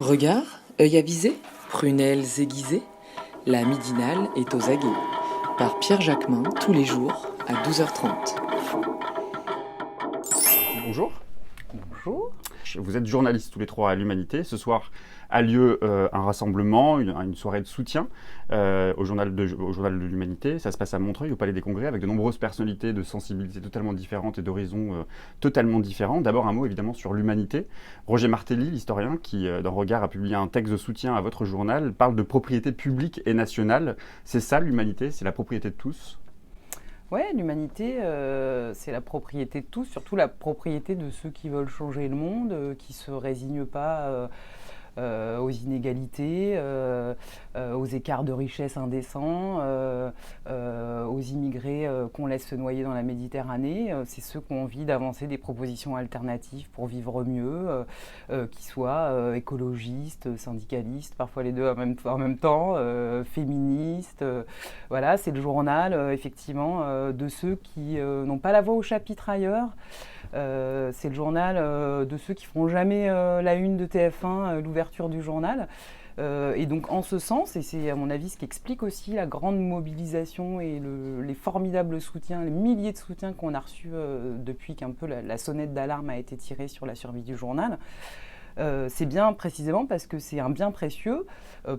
Regard, œil avisé, prunelles aiguisées, la midinale est aux aguets. Par Pierre Jacquemin, tous les jours, à 12h30. Bonjour. Bonjour. Vous êtes journalistes tous les trois à l'Humanité. Ce soir a lieu un rassemblement, une soirée de soutien au journal de l'Humanité. Ça se passe à Montreuil, au Palais des Congrès, avec de nombreuses personnalités de sensibilités totalement différentes et d'horizons totalement différents. D'abord un mot évidemment sur l'Humanité. Roger Martelly, l'historien, qui dans Regard a publié un texte de soutien à votre journal, parle de propriété publique et nationale. C'est ça l'Humanité, c'est la propriété de tous. Ouais, l'humanité, c'est la propriété de tous, surtout la propriété de ceux qui veulent changer le monde, qui ne se résignent pas aux inégalités, aux écarts de richesse indécents, aux immigrés qu'on laisse se noyer dans la Méditerranée. C'est ceux qui ont envie d'avancer des propositions alternatives pour vivre mieux, qui soient écologistes, syndicalistes, parfois les deux en même temps, féministes. Voilà, c'est le journal, effectivement, de ceux qui n'ont pas la voix au chapitre ailleurs. C'est le journal de ceux qui feront jamais la une de TF1, l'ouverture du journal. Et donc en ce sens, et c'est à mon avis ce qui explique aussi la grande mobilisation et les formidables soutiens, les milliers de soutiens qu'on a reçus depuis qu'un peu la sonnette d'alarme a été tirée sur la survie du journal. C'est bien précisément parce que c'est un bien précieux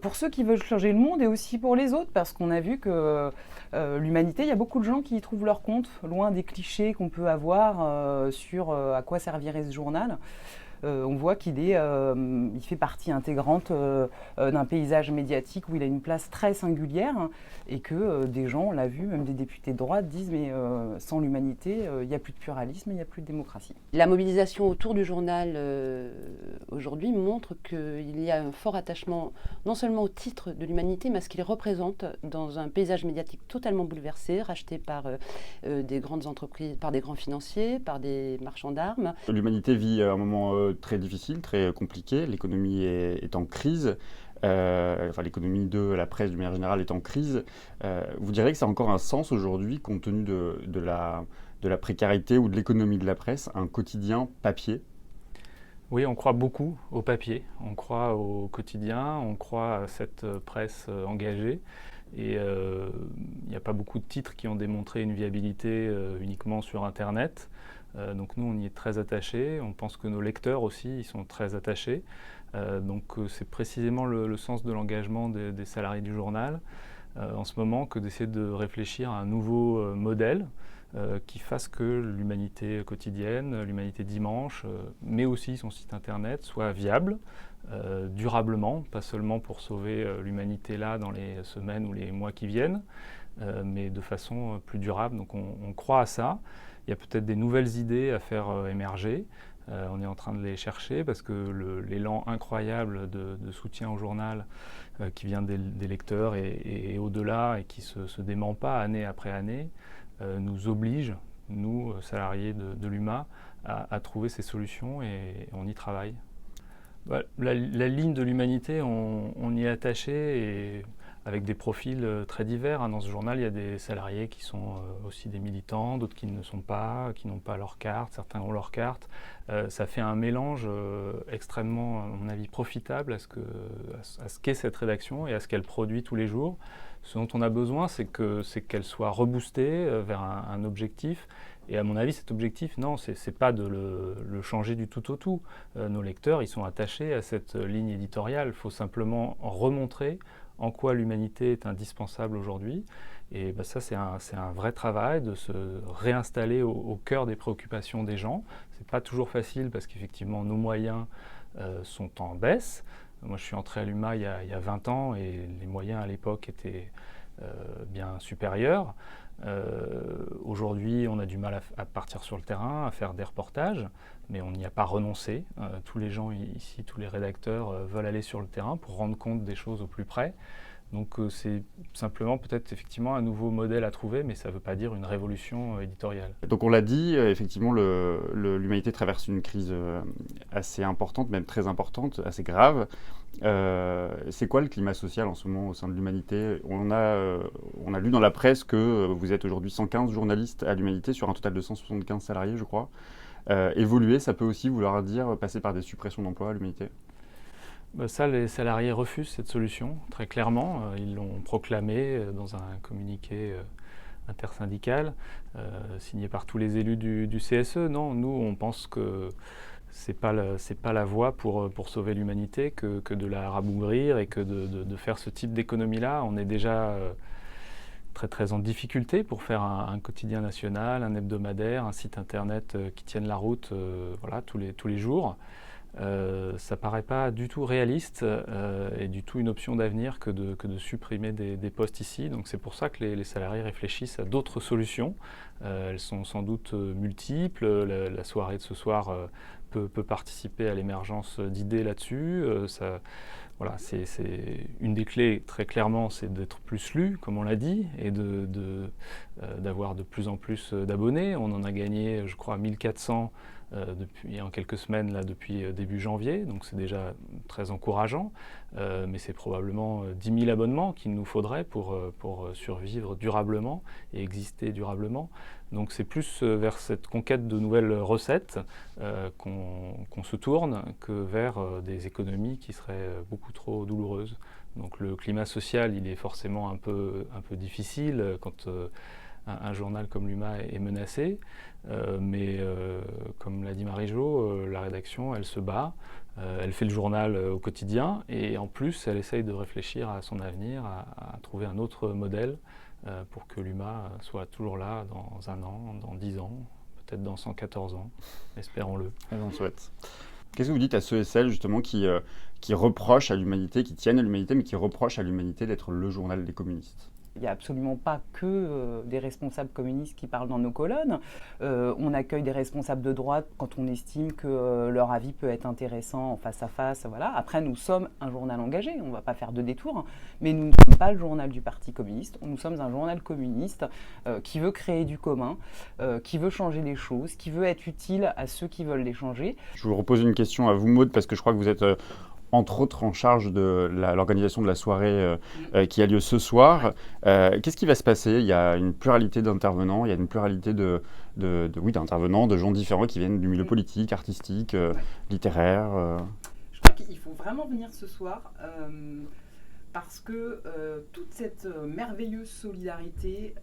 pour ceux qui veulent changer le monde et aussi pour les autres, parce qu'on a vu que l'humanité, il y a beaucoup de gens qui y trouvent leur compte, loin des clichés qu'on peut avoir sur à quoi servirait ce journal. On voit qu'il fait partie intégrante d'un paysage médiatique où il a une place très singulière, hein, et que des gens, on l'a vu, même des députés de droite, disent mais sans l'humanité, il n'y a plus de pluralisme, il n'y a plus de démocratie. La mobilisation autour du journal aujourd'hui montre qu'il y a un fort attachement non seulement au titre de l'humanité, mais à ce qu'il représente dans un paysage médiatique totalement bouleversé, racheté par des grandes entreprises, par des grands financiers, par des marchands d'armes. L'Humanité vit un moment très difficile, très compliqué. L'économie est en crise. L'économie de la presse, d'une manière générale, est en crise. Vous direz que ça a encore un sens aujourd'hui, compte tenu de la précarité ou de l'économie de la presse, un quotidien papier? Oui, on croit beaucoup au papier, on croit au quotidien, on croit à cette presse engagée. Et il n'y a pas beaucoup de titres qui ont démontré une viabilité uniquement sur Internet. Donc nous, on y est très attachés. On pense que nos lecteurs aussi, ils sont très attachés. C'est précisément le sens de l'engagement des salariés du journal en ce moment que d'essayer de réfléchir à un nouveau modèle qui fasse que l'humanité quotidienne, l'humanité dimanche, mais aussi son site internet soit viable durablement, pas seulement pour sauver l'humanité là dans les semaines ou les mois qui viennent, mais de façon plus durable. Donc on croit à ça. Il y a peut-être des nouvelles idées à faire émerger. On est en train de les chercher parce que l'élan incroyable de soutien au journal qui vient des lecteurs et au-delà et qui ne se dément pas année après année nous oblige, nous, salariés de l'UMA, à trouver ces solutions et on y travaille. La ligne de l'humanité, on y est attaché et avec des profils très divers. Dans ce journal, il y a des salariés qui sont aussi des militants, d'autres qui ne le sont pas, qui n'ont pas leur carte, certains ont leur carte. Ça fait un mélange extrêmement, à mon avis, profitable à ce qu'est cette rédaction et à ce qu'elle produit tous les jours. Ce dont on a besoin, c'est qu'elle soit reboostée vers un objectif. Et à mon avis, cet objectif, non, c'est pas de le changer du tout au tout. Nos lecteurs, ils sont attachés à cette ligne éditoriale. Il faut simplement remontrer en quoi l'humanité est indispensable aujourd'hui. Et ça, c'est un vrai travail de se réinstaller au cœur des préoccupations des gens. C'est pas toujours facile parce qu'effectivement, nos moyens sont en baisse. Moi, je suis entré à l'UMA il y a 20 ans et les moyens à l'époque étaient bien supérieurs. Aujourd'hui, on a du mal à partir sur le terrain, à faire des reportages, mais on n'y a pas renoncé. Tous les gens ici, tous les rédacteurs veulent aller sur le terrain pour rendre compte des choses au plus près. Donc c'est simplement peut-être effectivement un nouveau modèle à trouver, mais ça ne veut pas dire une révolution éditoriale. Donc on l'a dit, effectivement, l'humanité traverse une crise assez importante, même très importante, assez grave. C'est quoi le climat social en ce moment au sein de l'humanité ? On a lu dans la presse que vous êtes aujourd'hui 115 journalistes à l'humanité sur un total de 175 salariés, je crois. Évoluer, ça peut aussi vouloir dire passer par des suppressions d'emplois à l'humanité ? Ça, les salariés refusent cette solution, très clairement. Ils l'ont proclamé dans un communiqué intersyndical, signé par tous les élus du CSE. Non, nous, on pense que c'est pas la voie pour sauver l'humanité que de la rabougrir et que de faire ce type d'économie-là. On est déjà très très en difficulté pour faire un quotidien national, un hebdomadaire, un site internet qui tienne la route voilà, tous les jours. Ça paraît pas du tout réaliste et du tout une option d'avenir que de supprimer des postes ici. Donc c'est pour ça que les salariés réfléchissent à d'autres solutions. Elles sont sans doute multiples. La soirée de ce soir peut participer à l'émergence d'idées là-dessus. Voilà, c'est une des clés, très clairement, c'est d'être plus lu, comme on l'a dit, et d'avoir de plus en plus d'abonnés. On en a gagné, je crois, 1400 en quelques semaines, là, depuis début janvier, donc c'est déjà très encourageant, mais c'est probablement 10 000 abonnements qu'il nous faudrait pour survivre durablement et exister durablement. Donc c'est plus vers cette conquête de nouvelles recettes qu'on se tourne que vers des économies qui seraient beaucoup trop douloureuses. Donc le climat social, il est forcément un peu difficile quand un journal comme l'UMA est menacé, mais comme l'a dit Marie-Jo, la rédaction, elle se bat, elle fait le journal au quotidien et en plus elle essaye de réfléchir à son avenir, à trouver un autre modèle pour que l'UMA soit toujours là dans 1 an, dans 10 ans, peut-être dans 114 ans, espérons-le. On souhaite. Qu'est-ce que vous dites à ceux et celles justement qui reprochent à l'humanité, qui tiennent à l'humanité, mais qui reprochent à l'humanité d'être le journal des communistes ? Il n'y a absolument pas que des responsables communistes qui parlent dans nos colonnes. On accueille des responsables de droite quand on estime que leur avis peut être intéressant en face à face. Voilà. Après, nous sommes un journal engagé, on ne va pas faire de détour, hein, mais nous ne sommes pas le journal du Parti communiste. Nous sommes un journal communiste qui veut créer du commun, qui veut changer les choses, qui veut être utile à ceux qui veulent les changer. Je vous repose une question à vous, Maud, parce que je crois que vous êtes entre autres en charge de l'organisation de la soirée qui a lieu ce soir. Qu'est-ce qui va se passer ? Il y a une pluralité d'intervenants, il y a une pluralité d'intervenants, de gens différents qui viennent du milieu politique, artistique, littéraire. Je crois qu'il faut vraiment venir ce soir parce que toute cette merveilleuse solidarité,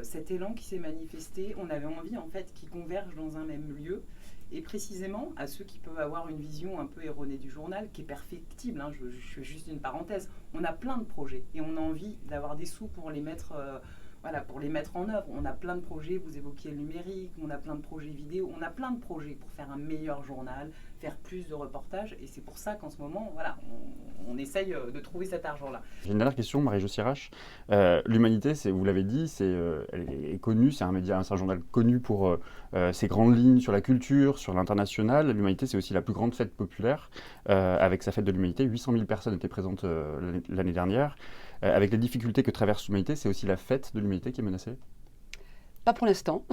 cet élan qui s'est manifesté, on avait envie en fait qu'ils convergent dans un même lieu. Et précisément, à ceux qui peuvent avoir une vision un peu erronée du journal, qui est perfectible, hein, je fais juste une parenthèse, on a plein de projets et on a envie d'avoir des sous pour les mettre, pour les mettre en œuvre. On a plein de projets, vous évoquiez le numérique, on a plein de projets vidéo, on a plein de projets pour faire un meilleur journal, faire plus de reportages. Et c'est pour ça qu'en ce moment, on essaye de trouver cet argent-là. J'ai une dernière question, Marie-Jo Sirache. L'Humanité, vous l'avez dit, elle est connue, c'est un journal connu pour ses grandes lignes sur la culture, sur l'international. L'Humanité, c'est aussi la plus grande fête populaire, avec sa fête de l'Humanité. 800 000 personnes étaient présentes l'année dernière. Avec les difficultés que traverse l'Humanité, c'est aussi la fête de l'Humanité qui est menacée ? Pas pour l'instant.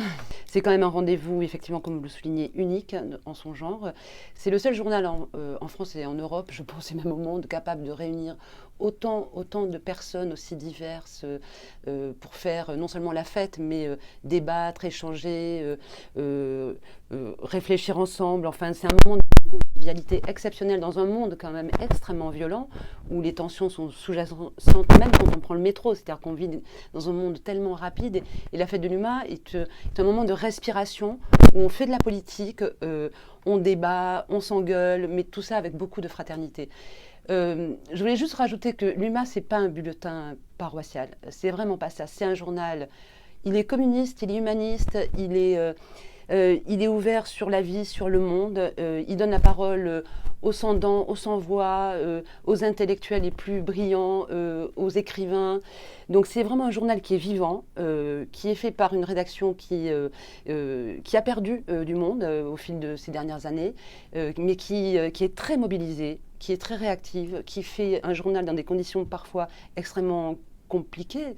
C'est quand même un rendez-vous, effectivement, comme vous le soulignez, unique en son genre. C'est le seul journal en France et en Europe, je pense, et même au monde, capable de réunir autant de personnes aussi diverses pour faire non seulement la fête, mais débattre, échanger, réfléchir ensemble. Enfin, c'est un moment de convivialité exceptionnelle dans un monde quand même extrêmement violent, où les tensions sont sous-jacentes, même quand on prend le métro. C'est-à-dire qu'on vit dans un monde tellement rapide. Et la fête de l'UMA est un moment de respiration, où on fait de la politique, on débat, on s'engueule, mais tout ça avec beaucoup de fraternité. Je voulais juste rajouter que l'UMA, c'est pas un bulletin paroissial. C'est vraiment pas ça. C'est un journal. Il est communiste, il est humaniste, il est ouvert sur la vie, sur le monde. Il donne la parole aux sans-dents, aux sans-voix, aux intellectuels les plus brillants, aux écrivains. Donc c'est vraiment un journal qui est vivant, qui est fait par une rédaction qui a perdu du monde au fil de ces dernières années, mais qui est très mobilisée, qui est très réactive, qui fait un journal dans des conditions parfois extrêmement compliqué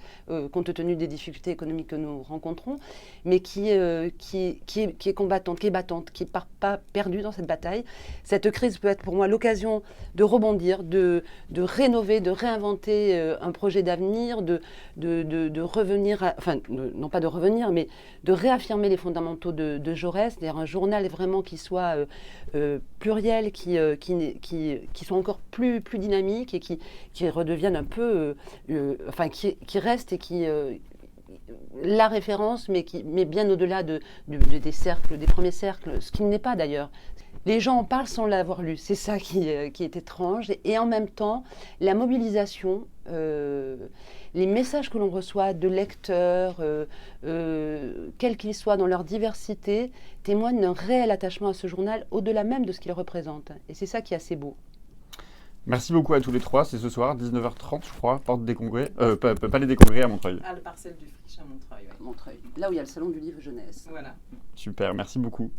compte tenu des difficultés économiques que nous rencontrons, mais qui est combattante, qui est battante, qui n'est pas perdue dans cette bataille. Cette crise peut être pour moi l'occasion de rebondir, de rénover, de réinventer un projet d'avenir, de revenir, non pas de revenir, mais de réaffirmer les fondamentaux de Jaurès, c'est-à-dire un journal vraiment qui soit pluriels qui sont encore plus dynamiques et qui redeviennent un peu, enfin qui restent et qui la référence, mais bien au-delà des cercles, des premiers cercles, ce qui n'est pas d'ailleurs. Les gens en parlent sans l'avoir lu, c'est ça qui est étrange. Et en même temps, la mobilisation, les messages que l'on reçoit de lecteurs, quels qu'ils soient dans leur diversité, témoignent d'un réel attachement à ce journal, au-delà même de ce qu'il représente. Et c'est ça qui est assez beau. Merci beaucoup à tous les trois. C'est ce soir, 19h30, je crois, porte des congrès, Palais des Congrès à Montreuil. Ah, le parcelle du Friche à Montreuil, ouais. Montreuil, là où il y a le salon du livre jeunesse. Voilà. Super, merci beaucoup.